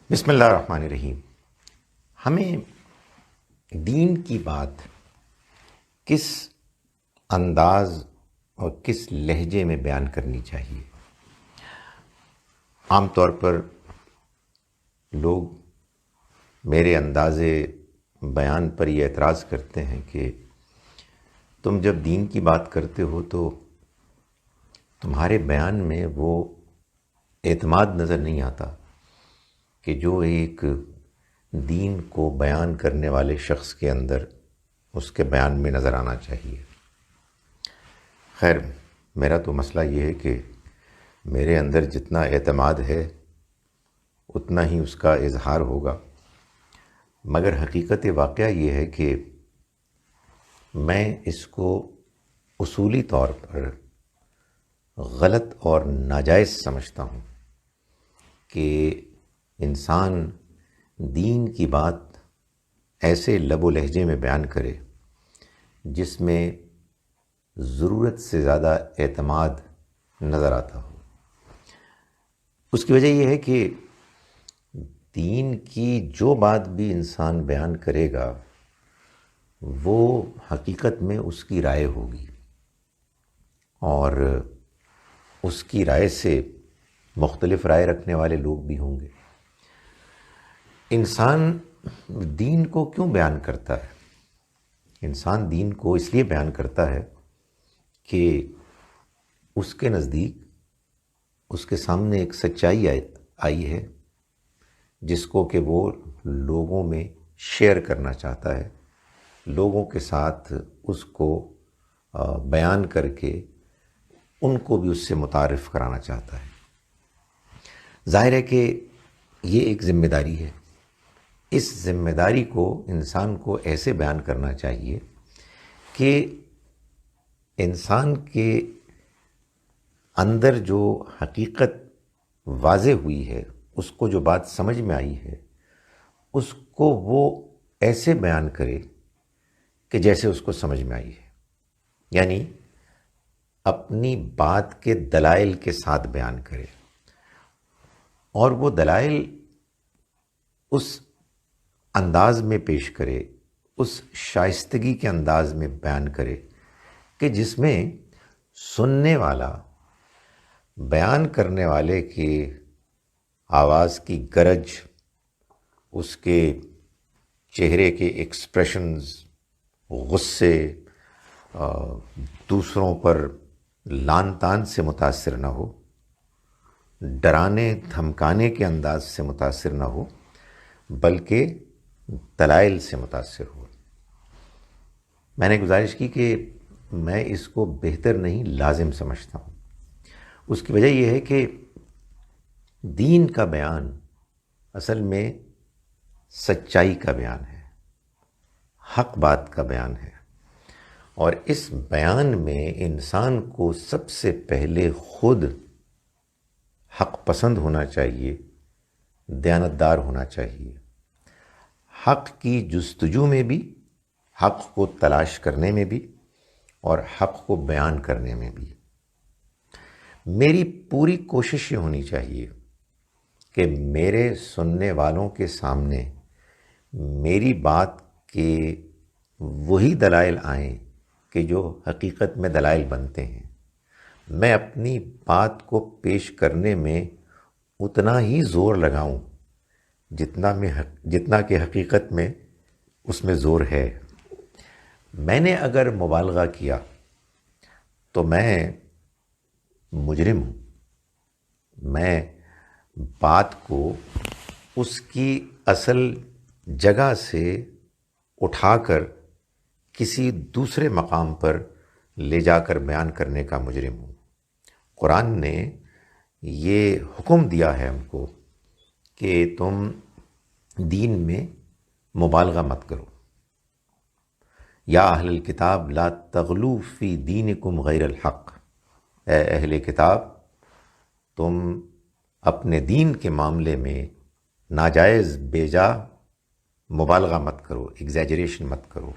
بسم اللہ الرحمن الرحیم۔ ہمیں دین کی بات کس انداز اور کس لہجے میں بیان کرنی چاہیے؟ عام طور پر لوگ میرے انداز بیان پر یہ اعتراض کرتے ہیں کہ تم جب دین کی بات کرتے ہو تو تمہارے بیان میں وہ اعتماد نظر نہیں آتا کہ جو ایک دین کو بیان کرنے والے شخص کے اندر اس کے بیان میں نظر آنا چاہیے۔ خیر، میرا تو مسئلہ یہ ہے کہ میرے اندر جتنا اعتماد ہے اتنا ہی اس کا اظہار ہوگا، مگر حقیقت واقعہ یہ ہے کہ میں اس کو اصولی طور پر غلط اور ناجائز سمجھتا ہوں کہ انسان دین کی بات ایسے لب و لہجے میں بیان کرے جس میں ضرورت سے زیادہ اعتماد نظر آتا ہو۔ اس کی وجہ یہ ہے کہ دین کی جو بات بھی انسان بیان کرے گا وہ حقیقت میں اس کی رائے ہوگی، اور اس کی رائے سے مختلف رائے رکھنے والے لوگ بھی ہوں گے۔ انسان دین کو کیوں بیان کرتا ہے؟ انسان دین کو اس لیے بیان کرتا ہے کہ اس کے نزدیک اس کے سامنے ایک سچائی آئی ہے جس کو کہ وہ لوگوں میں شیئر کرنا چاہتا ہے، لوگوں کے ساتھ اس کو بیان کر کے ان کو بھی اس سے متعارف کرانا چاہتا ہے۔ ظاہر ہے کہ یہ ایک ذمہ داری ہے۔ اس ذمہ داری کو انسان کو ایسے بیان کرنا چاہیے کہ انسان کے اندر جو حقیقت واضح ہوئی ہے، اس کو جو بات سمجھ میں آئی ہے، اس کو وہ ایسے بیان کرے کہ جیسے اس کو سمجھ میں آئی ہے، یعنی اپنی بات کے دلائل کے ساتھ بیان کرے، اور وہ دلائل اس انداز میں پیش کرے، اس شائستگی کے انداز میں بیان کرے کہ جس میں سننے والا بیان کرنے والے کی آواز کی گرج، اس کے چہرے کے ایکسپریشنز، غصے، دوسروں پر لان تان سے متاثر نہ ہو، ڈرانے دھمکانے کے انداز سے متاثر نہ ہو، بلکہ دلائل سے متاثر ہو۔ میں نے گزارش کی کہ میں اس کو بہتر نہیں لازم سمجھتا ہوں۔ اس کی وجہ یہ ہے کہ دین کا بیان اصل میں سچائی کا بیان ہے، حق بات کا بیان ہے، اور اس بیان میں انسان کو سب سے پہلے خود حق پسند ہونا چاہیے، دیانتدار ہونا چاہیے، حق کی جستجو میں بھی، حق کو تلاش کرنے میں بھی، اور حق کو بیان کرنے میں بھی۔ میری پوری کوشش یہ ہونی چاہیے کہ میرے سننے والوں کے سامنے میری بات کے وہی دلائل آئیں کہ جو حقیقت میں دلائل بنتے ہیں۔ میں اپنی بات کو پیش کرنے میں اتنا ہی زور لگاؤں جتنا کہ حقیقت میں اس میں زور ہے۔ میں نے اگر مبالغہ کیا تو میں مجرم ہوں۔ میں بات کو اس کی اصل جگہ سے اٹھا کر کسی دوسرے مقام پر لے جا کر بیان کرنے کا مجرم ہوں۔ قرآن نے یہ حکم دیا ہے ہم کو کہ تم دین میں مبالغہ مت کرو۔ یا اہل الکتاب لا تغلوا فی دینکم غیر الحق، اے اہل کتاب تم اپنے دین کے معاملے میں ناجائز بے جا مبالغہ مت کرو، ایگزیجریشن مت کرو۔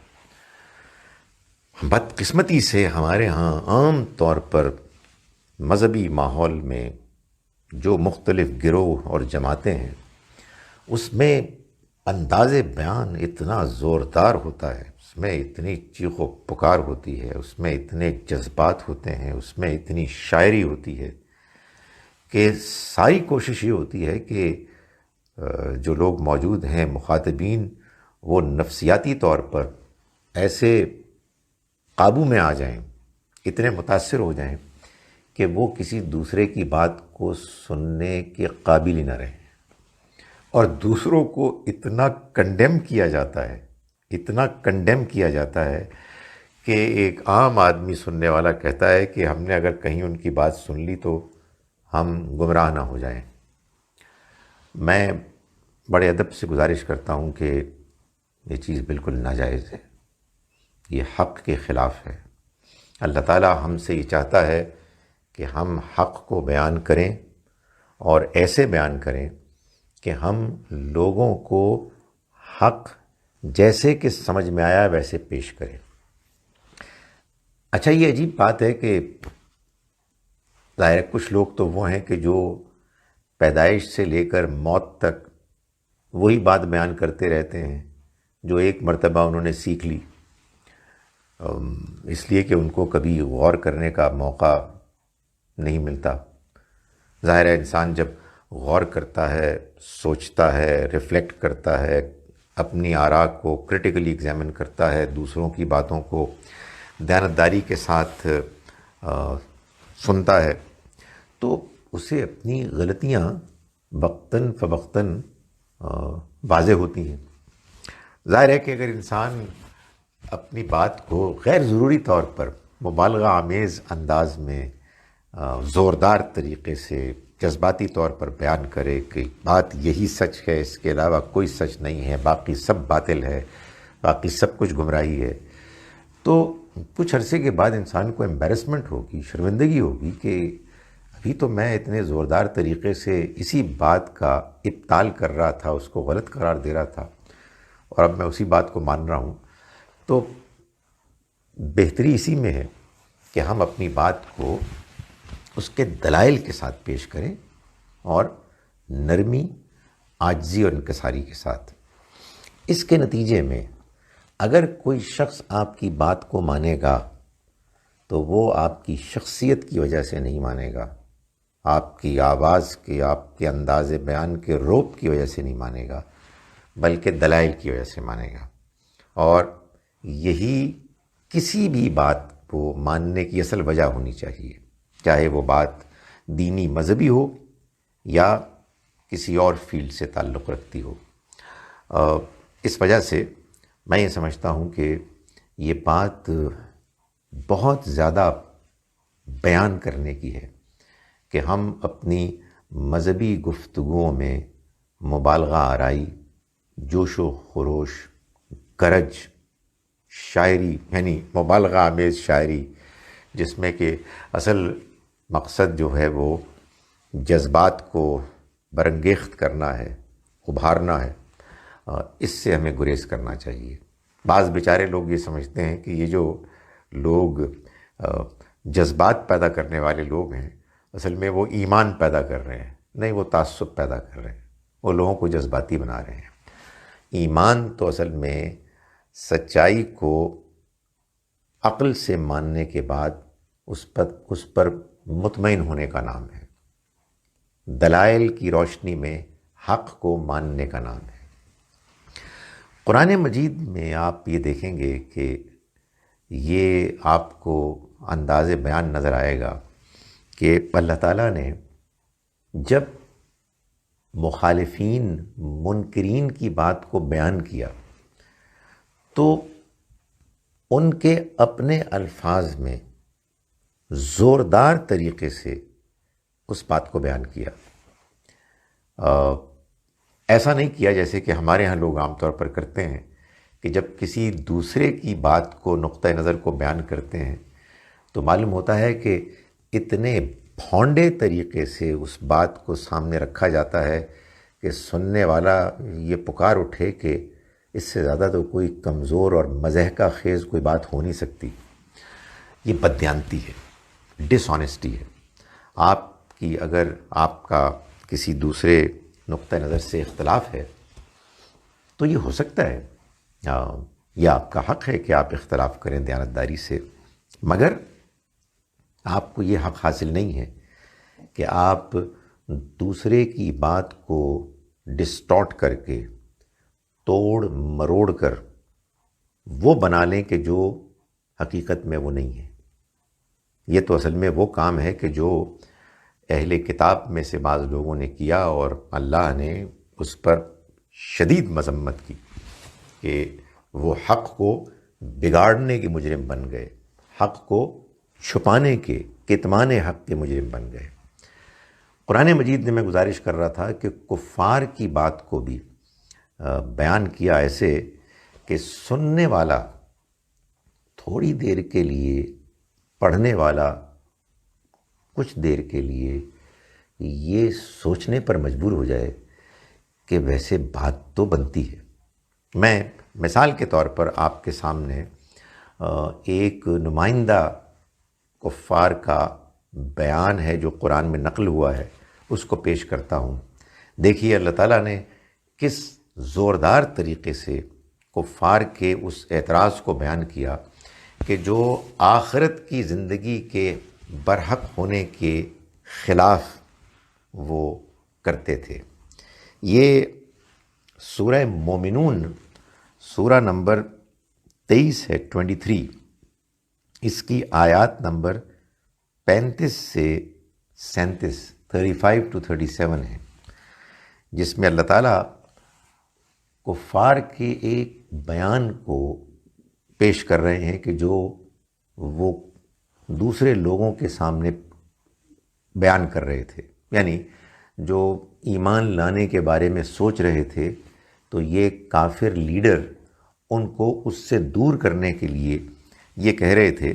بدقسمتی سے ہمارے ہاں عام طور پر مذہبی ماحول میں جو مختلف گروہ اور جماعتیں ہیں اس میں انداز بیان اتنا زوردار ہوتا ہے، اس میں اتنی چیخ و پکار ہوتی ہے، اس میں اتنے جذبات ہوتے ہیں، اس میں اتنی شاعری ہوتی ہے کہ ساری کوشش یہ ہوتی ہے کہ جو لوگ موجود ہیں مخاطبین، وہ نفسیاتی طور پر ایسے قابو میں آ جائیں، اتنے متاثر ہو جائیں کہ وہ کسی دوسرے کی بات کو سننے کے قابل ہی نہ رہیں، اور دوسروں کو اتنا کنڈیم کیا جاتا ہے، اتنا کنڈیم کیا جاتا ہے کہ ایک عام آدمی سننے والا کہتا ہے کہ ہم نے اگر کہیں ان کی بات سن لی تو ہم گمراہ نہ ہو جائیں۔ میں بڑے ادب سے گزارش کرتا ہوں کہ یہ چیز بالکل ناجائز ہے، یہ حق کے خلاف ہے۔ اللہ تعالیٰ ہم سے یہ چاہتا ہے کہ ہم حق کو بیان کریں، اور ایسے بیان کریں کہ ہم لوگوں کو حق جیسے کہ سمجھ میں آیا ویسے پیش کریں۔ اچھا، یہ عجیب بات ہے کہ ظاہر ہے کچھ لوگ تو وہ ہیں کہ جو پیدائش سے لے کر موت تک وہی بات بیان کرتے رہتے ہیں جو ایک مرتبہ انہوں نے سیکھ لی، اس لیے کہ ان کو کبھی غور کرنے کا موقع نہیں ملتا۔ ظاہر ہے انسان جب غور کرتا ہے، سوچتا ہے، ریفلیکٹ کرتا ہے، اپنی آراء کو کرٹیکلی ایگزامن کرتا ہے، دوسروں کی باتوں کو دیانتداری کے ساتھ سنتا ہے، تو اسے اپنی غلطیاں وقتاً فوقتاً واضح ہوتی ہیں۔ ظاہر ہے کہ اگر انسان اپنی بات کو غیر ضروری طور پر مبالغہ آمیز انداز میں زوردار طریقے سے جذباتی طور پر بیان کرے کہ بات یہی سچ ہے، اس کے علاوہ کوئی سچ نہیں ہے، باقی سب باطل ہے، باقی سب کچھ گمراہی ہے، تو کچھ عرصے کے بعد انسان کو ایمبیرسمنٹ ہوگی، شرمندگی ہوگی کہ ابھی تو میں اتنے زوردار طریقے سے اسی بات کا ابطال کر رہا تھا، اس کو غلط قرار دے رہا تھا، اور اب میں اسی بات کو مان رہا ہوں۔ تو بہتری اسی میں ہے کہ ہم اپنی بات کو اس کے دلائل کے ساتھ پیش کریں، اور نرمی، عاجزی اور انکساری کے ساتھ۔ اس کے نتیجے میں اگر کوئی شخص آپ کی بات کو مانے گا تو وہ آپ کی شخصیت کی وجہ سے نہیں مانے گا، آپ کی آواز کے، آپ کے انداز بیان کے روب کی وجہ سے نہیں مانے گا، بلکہ دلائل کی وجہ سے مانے گا۔ اور یہی کسی بھی بات کو ماننے کی اصل وجہ ہونی چاہیے، چاہے وہ بات دینی مذہبی ہو یا کسی اور فیلڈ سے تعلق رکھتی ہو۔ اس وجہ سے میں یہ سمجھتا ہوں کہ یہ بات بہت زیادہ بیان کرنے کی ہے کہ ہم اپنی مذہبی گفتگوؤں میں مبالغہ آرائی، جوش و خروش، گرج، شاعری، یعنی مبالغہ آمیز شاعری، جس میں کہ اصل مقصد جو ہے وہ جذبات کو برانگیخت کرنا ہے، ابھارنا ہے، اس سے ہمیں گریز کرنا چاہیے۔ بعض بیچارے لوگ یہ سمجھتے ہیں کہ یہ جو لوگ جذبات پیدا کرنے والے لوگ ہیں، اصل میں وہ ایمان پیدا کر رہے ہیں۔ نہیں، وہ تعصب پیدا کر رہے ہیں، وہ لوگوں کو جذباتی بنا رہے ہیں۔ ایمان تو اصل میں سچائی کو عقل سے ماننے کے بعد اس پر مطمئن ہونے کا نام ہے، دلائل کی روشنی میں حق کو ماننے کا نام ہے۔ قرآن مجید میں آپ یہ دیکھیں گے کہ یہ آپ کو انداز بیان نظر آئے گا کہ اللہ تعالیٰ نے جب مخالفین، منکرین کی بات کو بیان کیا تو ان کے اپنے الفاظ میں زوردار طریقے سے اس بات کو بیان کیا۔ ایسا نہیں کیا جیسے کہ ہمارے ہاں لوگ عام طور پر کرتے ہیں کہ جب کسی دوسرے کی بات کو، نقطہ نظر کو بیان کرتے ہیں تو معلوم ہوتا ہے کہ اتنے بھونڈے طریقے سے اس بات کو سامنے رکھا جاتا ہے کہ سننے والا یہ پکار اٹھے کہ اس سے زیادہ تو کوئی کمزور اور مضحکہ خیز کوئی بات ہو نہیں سکتی۔ یہ بددیانتی ہے، ڈس آنیسٹی ہے۔ آپ کی اگر آپ کا کسی دوسرے نقطہ نظر سے اختلاف ہے تو یہ ہو سکتا ہے، یہ آپ کا حق ہے کہ آپ اختلاف کریں دیانتداری سے، مگر آپ کو یہ حق حاصل نہیں ہے کہ آپ دوسرے کی بات کو ڈسٹارٹ کر کے، توڑ مروڑ کر وہ بنا لیں کہ جو حقیقت میں وہ نہیں ہے۔ یہ تو اصل میں وہ کام ہے کہ جو اہل کتاب میں سے بعض لوگوں نے کیا، اور اللہ نے اس پر شدید مذمت کی کہ وہ حق کو بگاڑنے کے مجرم بن گئے، حق کو چھپانے کے، کتمان حق کے مجرم بن گئے۔ قرآن مجید نے، میں گزارش کر رہا تھا کہ کفار کی بات کو بھی بیان کیا ایسے کہ سننے والا تھوڑی دیر کے لیے، پڑھنے والا کچھ دیر کے لیے یہ سوچنے پر مجبور ہو جائے کہ ویسے بات تو بنتی ہے۔ میں مثال کے طور پر آپ کے سامنے ایک نمائندہ کفار کا بیان ہے جو قرآن میں نقل ہوا ہے، اس کو پیش کرتا ہوں۔ دیکھیے اللہ تعالیٰ نے کس زوردار طریقے سے کفار کے اس اعتراض کو بیان کیا کہ جو آخرت کی زندگی کے برحق ہونے کے خلاف وہ کرتے تھے۔ یہ سورہ مومنون، سورہ نمبر 23 ہے، 23، اس کی آیات نمبر 35 سے 37، 35 to 37 ہے، جس میں اللہ تعالیٰ کفار کے ایک بیان کو پیش کر رہے ہیں کہ جو وہ دوسرے لوگوں کے سامنے بیان کر رہے تھے، یعنی جو ایمان لانے کے بارے میں سوچ رہے تھے، تو یہ کافر لیڈر ان کو اس سے دور کرنے کے لیے یہ کہہ رہے تھے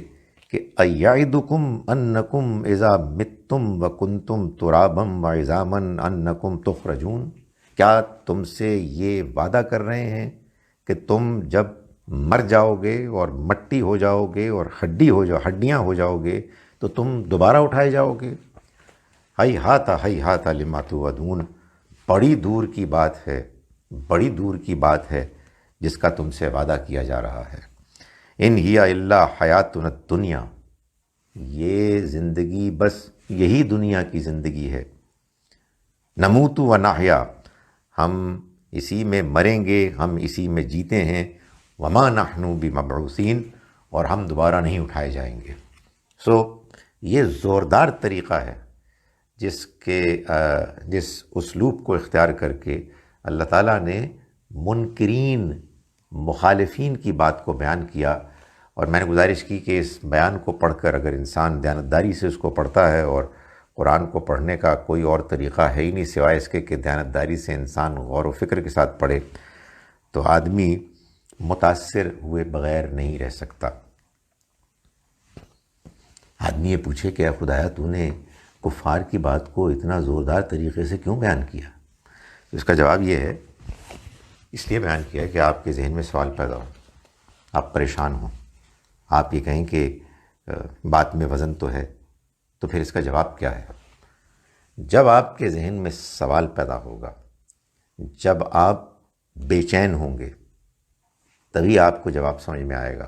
کہ اَیَعِدُکُمْ أَنَّکُمْ اِذَا مِتْتُمْ وَكُنْتُمْ تُرَابًا وَعِظَامًا أَنَّکُمْ تُخْرَجُونَ، کیا تم سے یہ وعدہ کر رہے ہیں کہ تم جب مر جاؤ گے اور مٹی ہو جاؤ گے اور ہڈیاں ہو جاؤ گے تو تم دوبارہ اٹھائے جاؤ گے؟ ہیہات لما توعدون، بڑی دور کی بات ہے، بڑی دور کی بات ہے جس کا تم سے وعدہ کیا جا رہا ہے۔ ان ہی الا حیاتنا الدنیا، یہ زندگی بس یہی دنیا کی زندگی ہے، نموت و نحیا، ہم اسی میں مریں گے، ہم اسی میں جیتے ہیں، وما نحن بمبعوثین، اور ہم دوبارہ نہیں اٹھائے جائیں گے۔ یہ زوردار طریقہ ہے جس اسلوب کو اختیار کر کے اللہ تعالیٰ نے منکرین، مخالفین کی بات کو بیان کیا۔ اور میں نے گزارش کی کہ اس بیان کو پڑھ کر اگر انسان دیانتداری سے اس کو پڑھتا ہے، اور قرآن کو پڑھنے کا کوئی اور طریقہ ہے ہی نہیں سوائے اس کے کہ دیانتداری سے انسان غور و فکر کے ساتھ پڑھے، تو آدمی متاثر ہوئے بغیر نہیں رہ سکتا۔ آدمی یہ پوچھے کہ اے خدایا، تو نے کفار کی بات کو اتنا زوردار طریقے سے کیوں بیان کیا؟ تو اس کا جواب یہ ہے، اس لیے بیان کیا کہ آپ کے ذہن میں سوال پیدا ہو، آپ پریشان ہوں، آپ یہ کہیں کہ بات میں وزن تو ہے، تو پھر اس کا جواب کیا ہے؟ جب آپ کے ذہن میں سوال پیدا ہوگا، جب آپ بے چین ہوں گے، تبھی آپ کو جواب سمجھ میں آئے گا،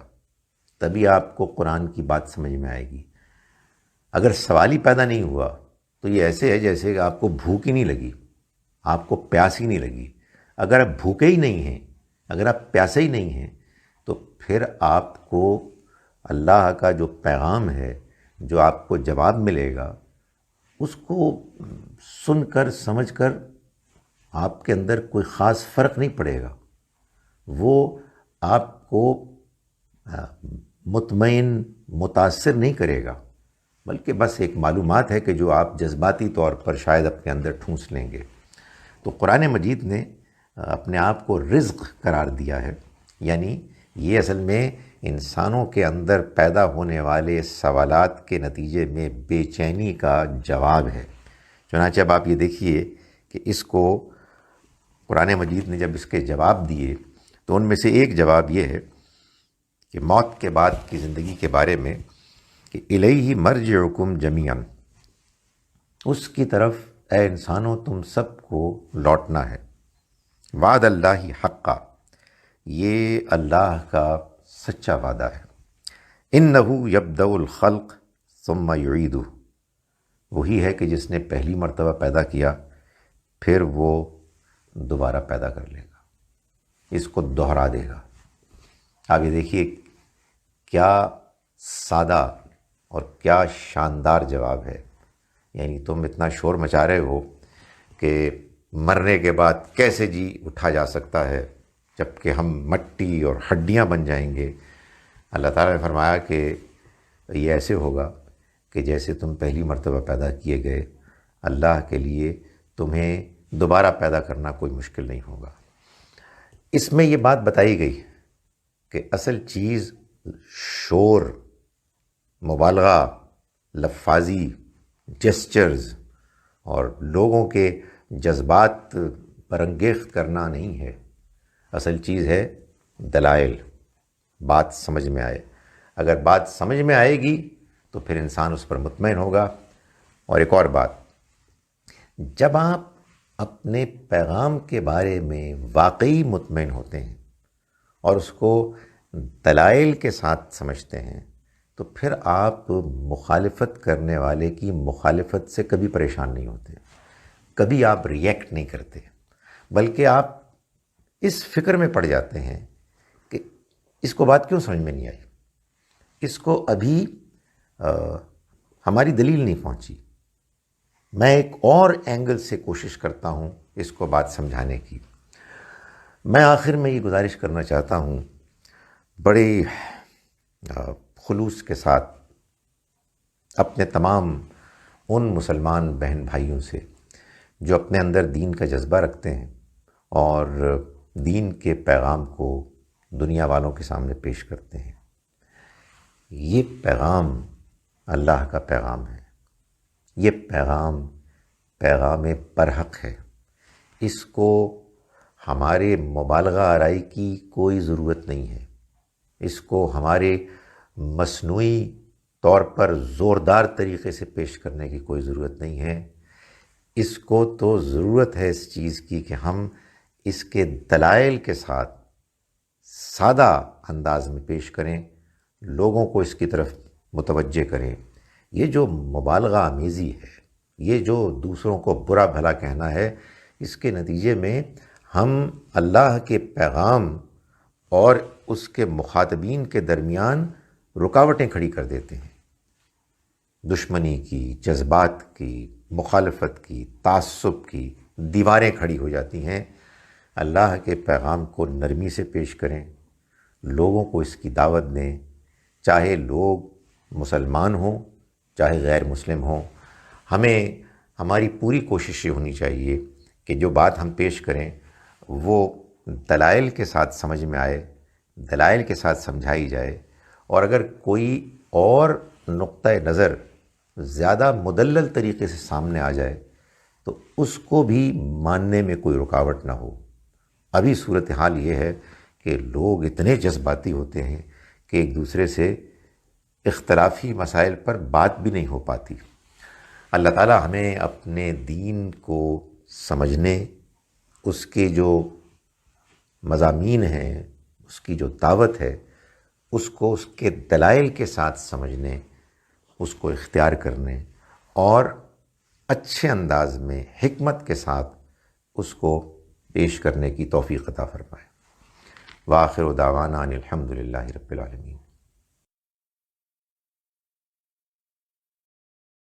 تبھی آپ کو قرآن کی بات سمجھ میں آئے گی۔ اگر سوال ہی پیدا نہیں ہوا تو یہ ایسے ہے جیسے کہ آپ کو بھوک ہی نہیں لگی، آپ کو پیاس ہی نہیں لگی۔ اگر آپ بھوکے ہی نہیں ہیں، اگر آپ پیاسے ہی نہیں ہیں، تو پھر آپ کو اللہ کا جو پیغام ہے، جو آپ کو جواب ملے گا، اس کو سن کر سمجھ کر آپ کے اندر کوئی خاص فرق نہیں پڑے گا۔ وہ آپ کو مطمئن، متاثر نہیں کرے گا، بلکہ بس ایک معلومات ہے کہ جو آپ جذباتی طور پر شاید اپنے اندر ٹھونس لیں گے۔ تو قرآن مجید نے اپنے آپ کو رزق قرار دیا ہے، یعنی یہ اصل میں انسانوں کے اندر پیدا ہونے والے سوالات کے نتیجے میں بے چینی کا جواب ہے۔ چنانچہ اب آپ یہ دیکھیے کہ اس کو قرآن مجید نے جب اس کے جواب دیے تو ان میں سے ایک جواب یہ ہے کہ موت کے بعد کی زندگی کے بارے میں کہ الیہ مرجعکم جمیعا، اس کی طرف اے انسانوں تم سب کو لوٹنا ہے۔ وعد اللہ حقا، یہ اللہ کا سچا وعدہ ہے۔ انہ یبدأ الخلق ثم یعیدہ، وہی ہے کہ جس نے پہلی مرتبہ پیدا کیا پھر وہ دوبارہ پیدا کر لے گا، اس کو دوہرا دے گا۔ آپ یہ دیکھیے کیا سادہ اور کیا شاندار جواب ہے۔ یعنی تم اتنا شور مچا رہے ہو کہ مرنے کے بعد کیسے جی اٹھا جا سکتا ہے جب کہ ہم مٹی اور ہڈیاں بن جائیں گے۔ اللہ تعالیٰ نے فرمایا کہ یہ ایسے ہوگا کہ جیسے تم پہلی مرتبہ پیدا کیے گئے، اللہ کے لیے تمہیں دوبارہ پیدا کرنا کوئی مشکل نہیں ہوگا۔ اس میں یہ بات بتائی گئی کہ اصل چیز شور، مبالغہ، لفاظی، جسچرز اور لوگوں کے جذبات برانگیخت کرنا نہیں ہے، اصل چیز ہے دلائل، بات سمجھ میں آئے۔ اگر بات سمجھ میں آئے گی تو پھر انسان اس پر مطمئن ہوگا۔ اور ایک اور بات، جب آپ اپنے پیغام کے بارے میں واقعی مطمئن ہوتے ہیں اور اس کو دلائل کے ساتھ سمجھتے ہیں تو پھر آپ مخالفت کرنے والے کی مخالفت سے کبھی پریشان نہیں ہوتے، کبھی آپ ریئیکٹ نہیں کرتے، بلکہ آپ اس فکر میں پڑ جاتے ہیں کہ اس کو بات کیوں سمجھ میں نہیں آئی، اس کو ابھی ہماری دلیل نہیں پہنچی، میں ایک اور اینگل سے کوشش کرتا ہوں اس کو بات سمجھانے کی۔ میں آخر میں یہ گزارش کرنا چاہتا ہوں بڑے خلوص کے ساتھ اپنے تمام ان مسلمان بہن بھائیوں سے جو اپنے اندر دین کا جذبہ رکھتے ہیں اور دین کے پیغام کو دنیا والوں کے سامنے پیش کرتے ہیں، یہ پیغام اللہ کا پیغام ہے، یہ پیغام برحق ہے، اس کو ہمارے مبالغہ آرائی کی کوئی ضرورت نہیں ہے، اس کو ہمارے مصنوعی طور پر زوردار طریقے سے پیش کرنے کی کوئی ضرورت نہیں ہے۔ اس کو تو ضرورت ہے اس چیز کی کہ ہم اس کے دلائل کے ساتھ سادہ انداز میں پیش کریں، لوگوں کو اس کی طرف متوجہ کریں۔ یہ جو مبالغہ آمیزی ہے، یہ جو دوسروں کو برا بھلا کہنا ہے، اس کے نتیجے میں ہم اللہ کے پیغام اور اس کے مخاطبین کے درمیان رکاوٹیں کھڑی کر دیتے ہیں، دشمنی کی، جذبات کی، مخالفت کی، تعصب کی دیواریں کھڑی ہو جاتی ہیں۔ اللہ کے پیغام کو نرمی سے پیش کریں، لوگوں کو اس کی دعوت دیں، چاہے لوگ مسلمان ہوں چاہے غیر مسلم ہوں۔ ہماری پوری کوشش یہ ہونی چاہیے کہ جو بات ہم پیش کریں وہ دلائل کے ساتھ سمجھ میں آئے، دلائل کے ساتھ سمجھائی جائے، اور اگر کوئی اور نقطہ نظر زیادہ مدلل طریقے سے سامنے آ جائے تو اس کو بھی ماننے میں کوئی رکاوٹ نہ ہو۔ ابھی صورتحال یہ ہے کہ لوگ اتنے جذباتی ہوتے ہیں کہ ایک دوسرے سے اختلافی مسائل پر بات بھی نہیں ہو پاتی۔ اللہ تعالیٰ ہمیں اپنے دین کو سمجھنے، اس کے جو مضامین ہیں، اس کی جو دعوت ہے، اس کو اس کے دلائل کے ساتھ سمجھنے، اس کو اختیار کرنے اور اچھے انداز میں حکمت کے ساتھ اس کو پیش کرنے کی توفیق عطا فرمائے۔ وآخر دعوانا ان الحمد للہ رب العالمین۔